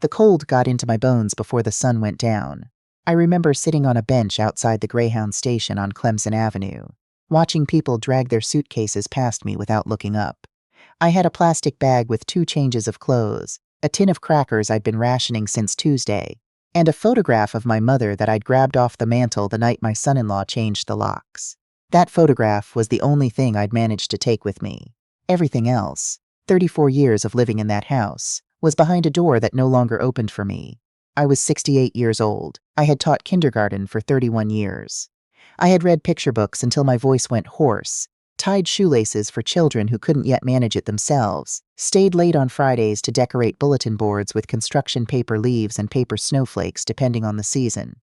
The cold got into my bones before the sun went down. I remember sitting on a bench outside the Greyhound station on Clemson Avenue, watching people drag their suitcases past me without looking up. I had a plastic bag with 2 changes of clothes, a tin of crackers I'd been rationing since Tuesday, and a photograph of my mother that I'd grabbed off the mantel the night my son-in-law changed the locks. That photograph was the only thing I'd managed to take with me. Everything else, 34 years of living in that house, was behind a door that no longer opened for me. I was 68 years old. I had taught kindergarten for 31 years. I had read picture books until my voice went hoarse, tied shoelaces for children who couldn't yet manage it themselves, stayed late on Fridays to decorate bulletin boards with construction paper leaves and paper snowflakes depending on the season.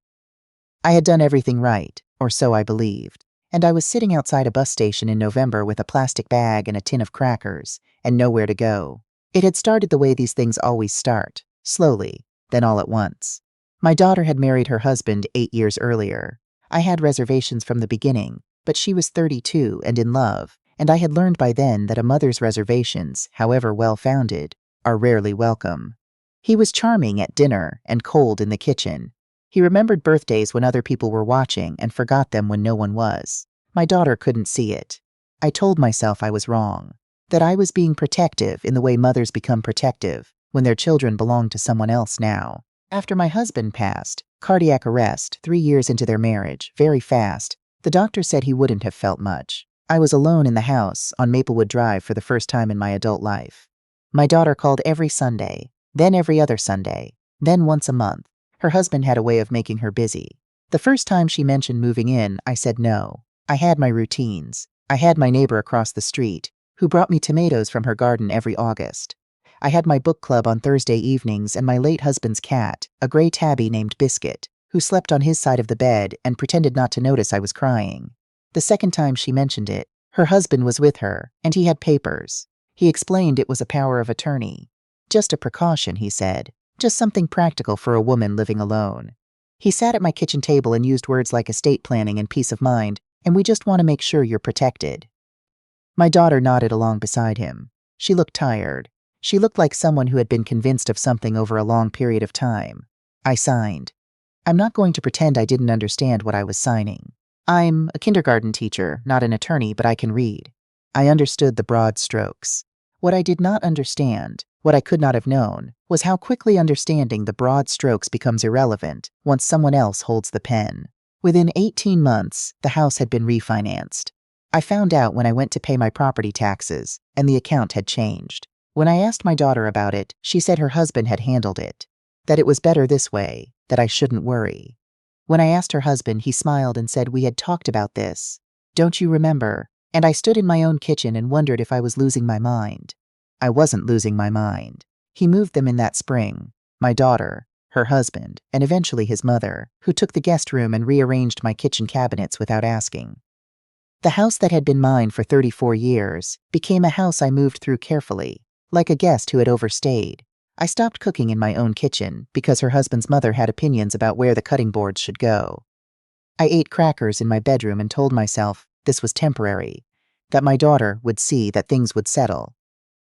I had done everything right, or so I believed, and I was sitting outside a bus station in November with a plastic bag and a tin of crackers, and nowhere to go. It had started the way these things always start, slowly, then all at once. My daughter had married her husband 8 years earlier. I had reservations from the beginning, but she was 32 and in love, and I had learned by then that a mother's reservations, however well-founded, are rarely welcome. He was charming at dinner and cold in the kitchen. He remembered birthdays when other people were watching and forgot them when no one was. My daughter couldn't see it. I told myself I was wrong, that I was being protective in the way mothers become protective when their children belong to someone else now. After my husband passed, cardiac arrest, 3 years into their marriage, very fast, the doctor said he wouldn't have felt much. I was alone in the house on Maplewood Drive for the first time in my adult life. My daughter called every Sunday, then every other Sunday, then once a month. Her husband had a way of making her busy. The first time she mentioned moving in, I said no. I had my routines. I had my neighbor across the street, who brought me tomatoes from her garden every August. I had my book club on Thursday evenings and my late husband's cat, a gray tabby named Biscuit, who slept on his side of the bed and pretended not to notice I was crying. The second time she mentioned it, her husband was with her, and he had papers. He explained it was a power of attorney. Just a precaution, he said. Just something practical for a woman living alone. He sat at my kitchen table and used words like estate planning and peace of mind, and we just want to make sure you're protected. My daughter nodded along beside him. She looked tired. She looked like someone who had been convinced of something over a long period of time. I signed. I'm not going to pretend I didn't understand what I was signing. I'm a kindergarten teacher, not an attorney, but I can read. I understood the broad strokes. What I did not understand, what I could not have known, was how quickly understanding the broad strokes becomes irrelevant once someone else holds the pen. Within 18 months, the house had been refinanced. I found out when I went to pay my property taxes, and the account had changed. When I asked my daughter about it, she said her husband had handled it, that it was better this way, that I shouldn't worry. When I asked her husband, he smiled and said we had talked about this. Don't you remember? And I stood in my own kitchen and wondered if I was losing my mind. I wasn't losing my mind. He moved them in that spring, my daughter, her husband, and eventually his mother, who took the guest room and rearranged my kitchen cabinets without asking. The house that had been mine for 34 years became a house I moved through carefully, like a guest who had overstayed. I stopped cooking in my own kitchen because her husband's mother had opinions about where the cutting boards should go. I ate crackers in my bedroom and told myself this was temporary, that my daughter would see that things would settle.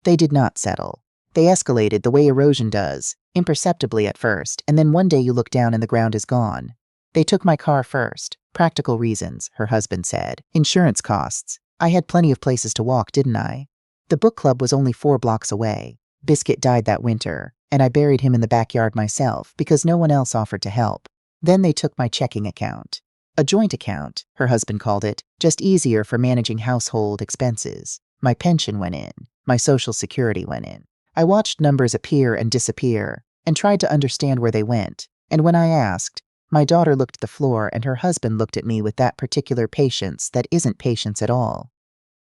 They did not settle. They escalated the way erosion does, imperceptibly at first, and then one day you look down and the ground is gone. They took my car first. Practical reasons, her husband said. Insurance costs. I had plenty of places to walk, didn't I? The book club was only 4 blocks away. Biscuit died that winter, and I buried him in the backyard myself because no one else offered to help. Then they took my checking account. A joint account, her husband called it, just easier for managing household expenses. My pension went in. My Social Security went in. I watched numbers appear and disappear, and tried to understand where they went. And when I asked, my daughter looked at the floor and her husband looked at me with that particular patience that isn't patience at all.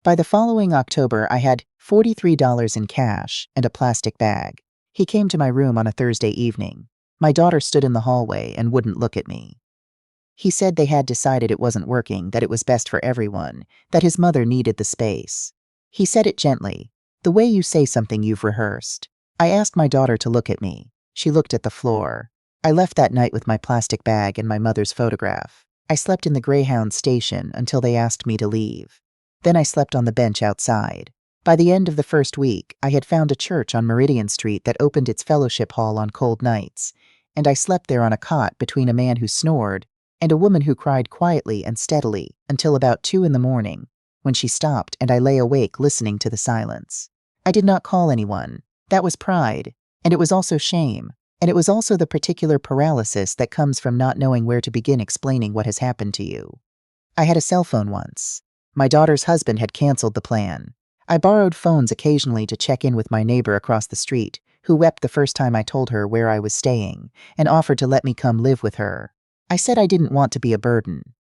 By the following October, I had $43 in cash and a plastic bag. He came to my room on a Thursday evening. My daughter stood in the hallway and wouldn't look at me. He said they had decided it wasn't working, that it was best for everyone, that his mother needed the space. He said it gently, the way you say something you've rehearsed. I asked my daughter to look at me. She looked at the floor. I left that night with my plastic bag and my mother's photograph. I slept in the Greyhound station until they asked me to leave. Then I slept on the bench outside. By the end of the first week, I had found a church on Meridian Street that opened its fellowship hall on cold nights, and I slept there on a cot between a man who snored and a woman who cried quietly and steadily until about 2 in the morning, when she stopped and I lay awake listening to the silence. I did not call anyone. That was pride, and it was also shame, and it was also the particular paralysis that comes from not knowing where to begin explaining what has happened to you. I had a cell phone once. My daughter's husband had canceled the plan. I borrowed phones occasionally to check in with my neighbor across the street, who wept the first time I told her where I was staying, and offered to let me come live with her. I said I didn't want to be a burden.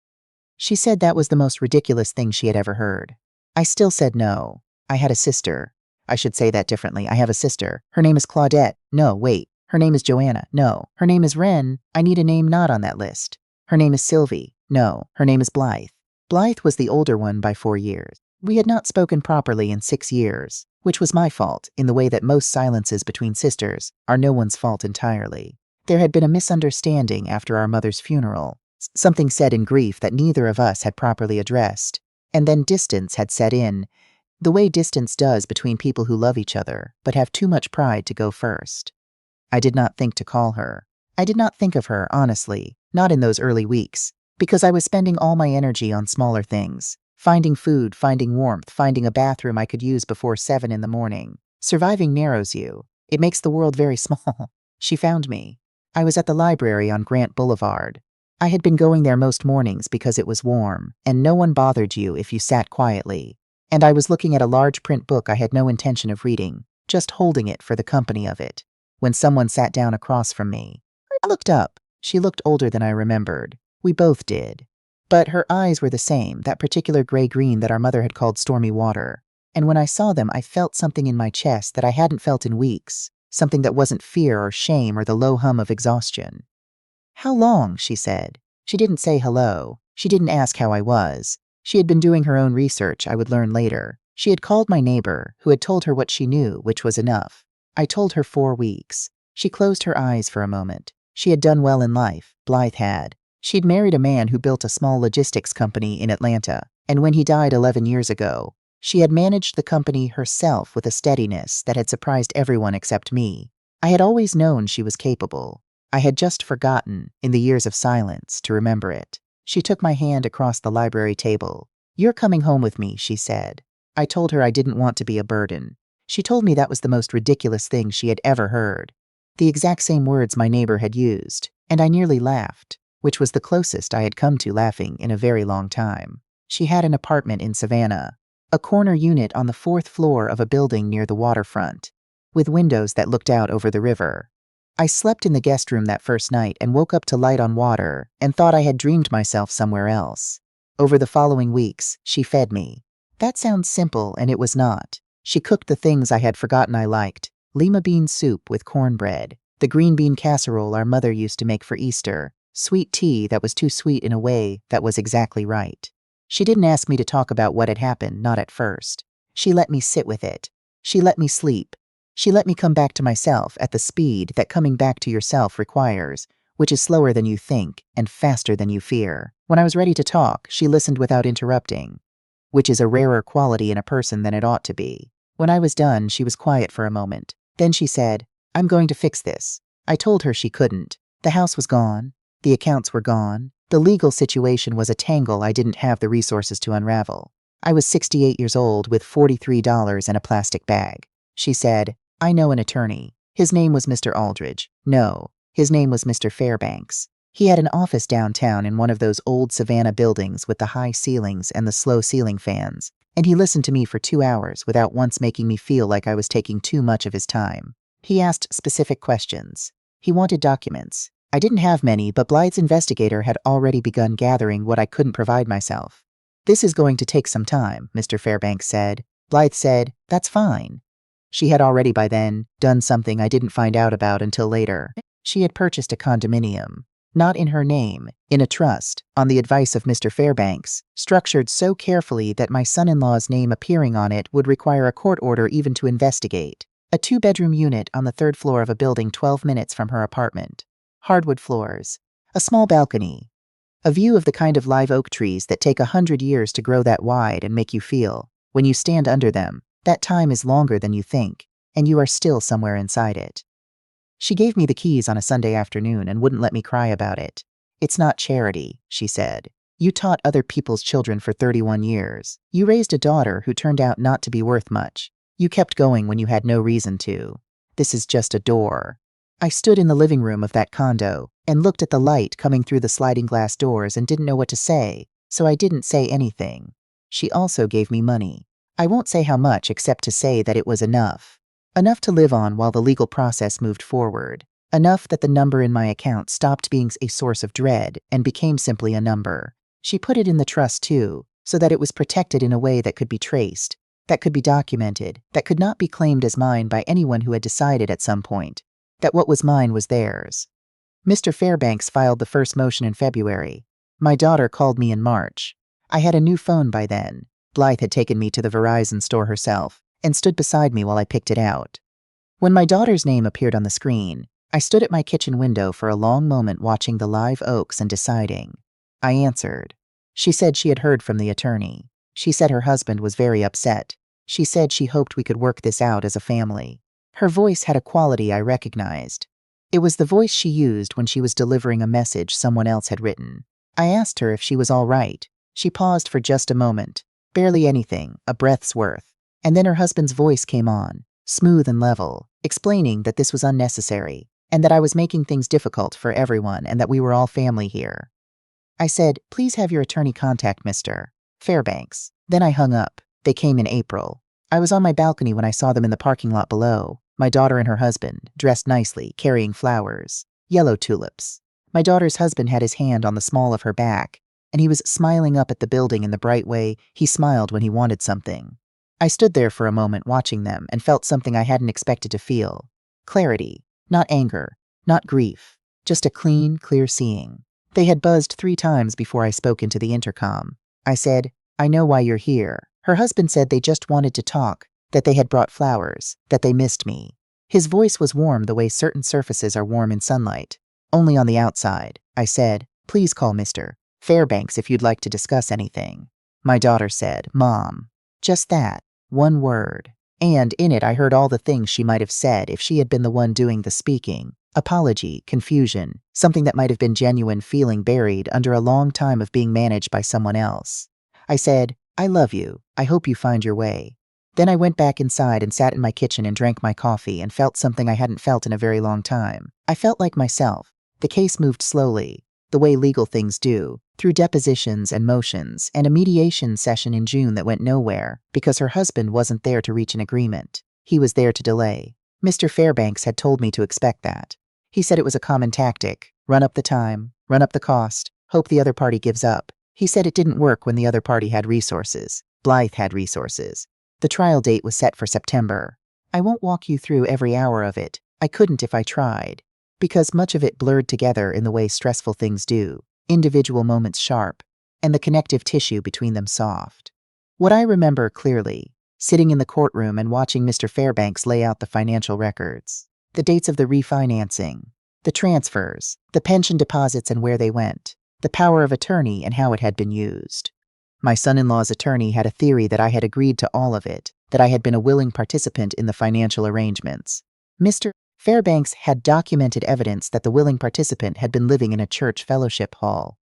She said that was the most ridiculous thing she had ever heard. I still said no. I had a sister. I should say that differently. I have a sister. Her name is Claudette. No, wait. Her name is Joanna. No. Her name is Wren. I need a name not on that list. Her name is Sylvie. No. Her name is Blythe. Blythe was the older one by 4 years. We had not spoken properly in 6 years, which was my fault in the way that most silences between sisters are no one's fault entirely. There had been a misunderstanding after our mother's funeral, something said in grief that neither of us had properly addressed, and then distance had set in, the way distance does between people who love each other but have too much pride to go first. I did not think to call her. I did not think of her, honestly, not in those early weeks, because I was spending all my energy on smaller things. Finding food, finding warmth, finding a bathroom I could use before 7 in the morning. Surviving narrows you. It makes the world very small. She found me. I was at the library on Grant Boulevard. I had been going there most mornings because it was warm, and no one bothered you if you sat quietly. And I was looking at a large print book I had no intention of reading, just holding it for the company of it, when someone sat down across from me. I looked up. She looked older than I remembered. We both did. But her eyes were the same, that particular gray-green that our mother had called stormy water. And when I saw them, I felt something in my chest that I hadn't felt in weeks, something that wasn't fear or shame or the low hum of exhaustion. "How long?" she said. She didn't say hello. She didn't ask how I was. She had been doing her own research, I would learn later. She had called my neighbor, who had told her what she knew, which was enough. I told her 4 weeks. She closed her eyes for a moment. She had done well in life, Blythe had. She'd married a man who built a small logistics company in Atlanta, and when he died 11 years ago, she had managed the company herself with a steadiness that had surprised everyone except me. I had always known she was capable. I had just forgotten, in the years of silence, to remember it. She took my hand across the library table. "You're coming home with me," she said. I told her I didn't want to be a burden. She told me that was the most ridiculous thing she had ever heard. The exact same words my neighbor had used, and I nearly laughed, which was the closest I had come to laughing in a very long time. She had an apartment in Savannah, a corner unit on the 4th floor of a building near the waterfront, with windows that looked out over the river. I slept in the guest room that first night and woke up to light on water and thought I had dreamed myself somewhere else. Over the following weeks, she fed me. That sounds simple, and it was not. She cooked the things I had forgotten I liked: lima bean soup with cornbread, the green bean casserole our mother used to make for Easter, sweet tea that was too sweet in a way that was exactly right. She didn't ask me to talk about what had happened, not at first. She let me sit with it. She let me sleep. She let me come back to myself at the speed that coming back to yourself requires, which is slower than you think and faster than you fear. When I was ready to talk, she listened without interrupting, which is a rarer quality in a person than it ought to be. When I was done, she was quiet for a moment. Then she said, "I'm going to fix this." I told her she couldn't. The house was gone. The accounts were gone. The legal situation was a tangle I didn't have the resources to unravel. I was 68 years old with $43 in a plastic bag. She said, "I know an attorney. His name was Mr. Aldridge. No, his name was Mr. Fairbanks. He had an office downtown in one of those old Savannah buildings with the high ceilings and the slow ceiling fans, and he listened to me for 2 hours without once making me feel like I was taking too much of his time. He asked specific questions. He wanted documents. I didn't have many, but Blythe's investigator had already begun gathering what I couldn't provide myself. "This is going to take some time," Mr. Fairbanks said. Blythe said, "That's fine." She had already by then done something I didn't find out about until later. She had purchased a condominium, not in her name, in a trust, on the advice of Mr. Fairbanks, structured so carefully that my son-in-law's name appearing on it would require a court order even to investigate. A 2-bedroom unit on the 3rd floor of a building 12 minutes from her apartment. Hardwood floors. A small balcony. A view of the kind of live oak trees that take 100 years to grow that wide and make you feel, when you stand under them, That time is longer than you think, and you are still somewhere inside it. She gave me the keys on a Sunday afternoon and wouldn't let me cry about it. It's not charity, she said. You taught other people's children for 31 years. You raised a daughter who turned out not to be worth much. You kept going when you had no reason to. This is just a door. I stood in the living room of that condo and looked at the light coming through the sliding glass doors and didn't know what to say, so I didn't say anything. She also gave me money. I won't say how much except to say that it was enough. Enough to live on while the legal process moved forward. Enough that the number in my account stopped being a source of dread and became simply a number. She put it in the trust too, so that it was protected in a way that could be traced, that could be documented, that could not be claimed as mine by anyone who had decided at some point that what was mine was theirs. Mr. Fairbanks filed the first motion in February. My daughter called me in March. I had a new phone by then. Blythe had taken me to the Verizon store herself and stood beside me while I picked it out. When my daughter's name appeared on the screen, I stood at my kitchen window for a long moment watching the live oaks and deciding. I answered. She said she had heard from the attorney. She said her husband was very upset. She said she hoped we could work this out as a family. Her voice had a quality I recognized. It was the voice she used when she was delivering a message someone else had written. I asked her if she was all right. She paused for just a moment, barely anything, a breath's worth. And then her husband's voice came on, smooth and level, explaining that this was unnecessary, and that I was making things difficult for everyone and that we were all family here. I said, please have your attorney contact Mr. Fairbanks. Then I hung up. They came in April. I was on my balcony when I saw them in the parking lot below, my daughter and her husband, dressed nicely, carrying flowers, yellow tulips. My daughter's husband had his hand on the small of her back, and he was smiling up at the building in the bright way he smiled when he wanted something. I stood there for a moment watching them and felt something I hadn't expected to feel. Clarity, not anger, not grief, just a clean, clear seeing. They had buzzed 3 times before I spoke into the intercom. I said, I know why you're here. Her husband said they just wanted to talk, that they had brought flowers, that they missed me. His voice was warm the way certain surfaces are warm in sunlight. Only on the outside. I said, please call Mr. Fairbanks if you'd like to discuss anything. My daughter said, Mom. Just that. One word. And in it I heard all the things she might have said if she had been the one doing the speaking. Apology, confusion, something that might have been genuine feeling buried under a long time of being managed by someone else. I said, I love you. I hope you find your way. Then I went back inside and sat in my kitchen and drank my coffee and felt something I hadn't felt in a very long time. I felt like myself. The case moved slowly, the way legal things do, through depositions and motions, and a mediation session in June that went nowhere because her husband wasn't there to reach an agreement. He was there to delay. Mr. Fairbanks had told me to expect that. He said it was a common tactic. Run up the time, run up the cost, hope the other party gives up. He said it didn't work when the other party had resources. Blythe had resources. The trial date was set for September. I won't walk you through every hour of it. I couldn't if I tried. Because much of it blurred together in the way stressful things do, individual moments sharp, and the connective tissue between them soft. What I remember clearly, sitting in the courtroom and watching Mr. Fairbanks lay out the financial records, the dates of the refinancing, the transfers, the pension deposits and where they went, the power of attorney and how it had been used. My son-in-law's attorney had a theory that I had agreed to all of it, that I had been a willing participant in the financial arrangements. Mr. Fairbanks had documented evidence that the willing participant had been living in a church fellowship hall.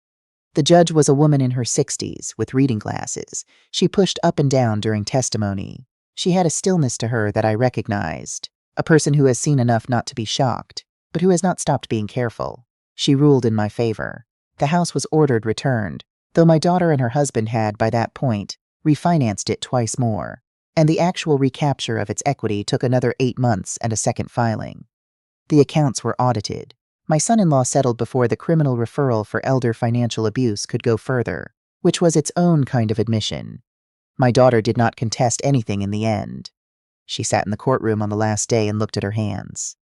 The judge was a woman in her 60s, with reading glasses. She pushed up and down during testimony. She had a stillness to her that I recognized, a person who has seen enough not to be shocked, but who has not stopped being careful. She ruled in my favor. The house was ordered returned, though my daughter and her husband had, by that point, refinanced it twice more, and the actual recapture of its equity took another 8 months and a second filing. The accounts were audited. My son-in-law settled before the criminal referral for elder financial abuse could go further, which was its own kind of admission. My daughter did not contest anything in the end. She sat in the courtroom on the last day and looked at her hands.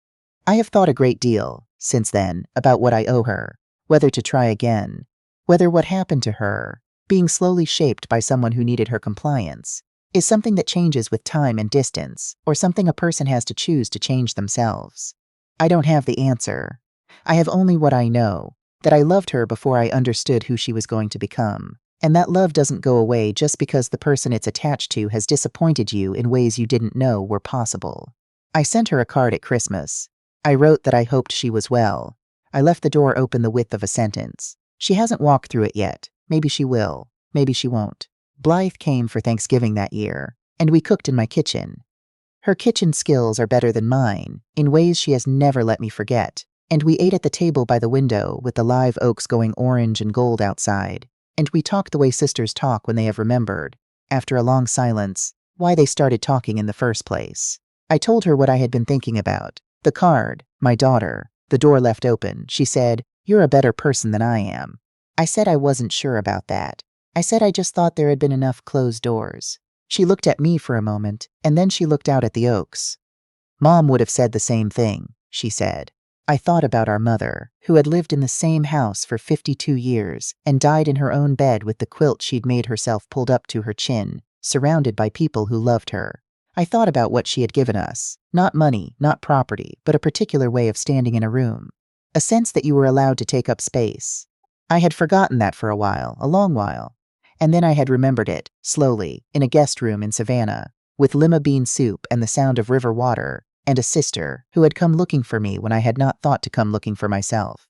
I have thought a great deal, since then, about what I owe her, whether to try again, whether what happened to her, being slowly shaped by someone who needed her compliance, is something that changes with time and distance, or something a person has to choose to change themselves. I don't have the answer. I have only what I know, that I loved her before I understood who she was going to become, And that love doesn't go away just because the person it's attached to has disappointed you in ways you didn't know were possible. I sent her a card at Christmas. I wrote that I hoped she was well. I left the door open the width of a sentence. She hasn't walked through it yet. Maybe she will. Maybe she won't. Blythe came for Thanksgiving that year, and we cooked in my kitchen. Her kitchen skills are better than mine, in ways she has never let me forget, and we ate at the table by the window with the live oaks going orange and gold outside, and we talked the way sisters talk when they have remembered, after a long silence, why they started talking in the first place. I told her what I had been thinking about. The card, my daughter, the door left open. She said, "You're a better person than I am." I said I wasn't sure about that. I said I just thought there had been enough closed doors. She looked at me for a moment, and then she looked out at the oaks. "Mom would have said the same thing," she said. I thought about our mother, who had lived in the same house for 52 years and died in her own bed with the quilt she'd made herself pulled up to her chin, surrounded by people who loved her. I thought about what she had given us. Not money, not property, but a particular way of standing in a room. A sense that you were allowed to take up space. I had forgotten that for a while, a long while. And then I had remembered it, slowly, in a guest room in Savannah, with lima bean soup and the sound of river water, and a sister who had come looking for me when I had not thought to come looking for myself.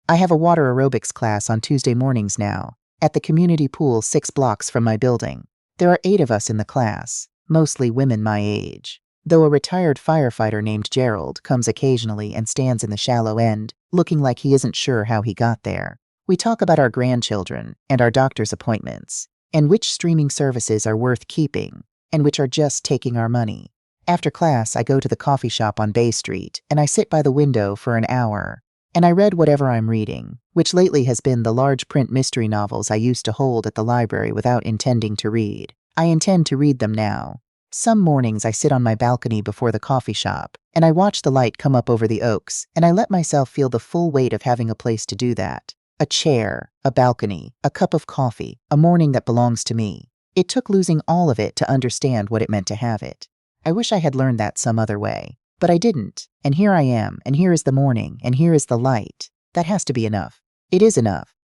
I have a water aerobics class on Tuesday mornings now, at the community pool 6 blocks from my building. There are 8 of us in the class, mostly women my age, though a retired firefighter named Gerald comes occasionally and stands in the shallow end, looking like he isn't sure how he got there. We talk about our grandchildren and our doctor's appointments, and which streaming services are worth keeping, and which are just taking our money. After class, I go to the coffee shop on Bay Street, and I sit by the window for an hour, and I read whatever I'm reading, which lately has been the large print mystery novels I used to hold at the library without intending to read. I intend to read them now. Some mornings I sit on my balcony before the coffee shop, and I watch the light come up over the oaks, and I let myself feel the full weight of having a place to do that. A chair, a balcony, a cup of coffee, a morning that belongs to me. It took losing all of it to understand what it meant to have it. I wish I had learned that some other way. But I didn't, and here I am, and here is the morning, and here is the light. That has to be enough. It is enough.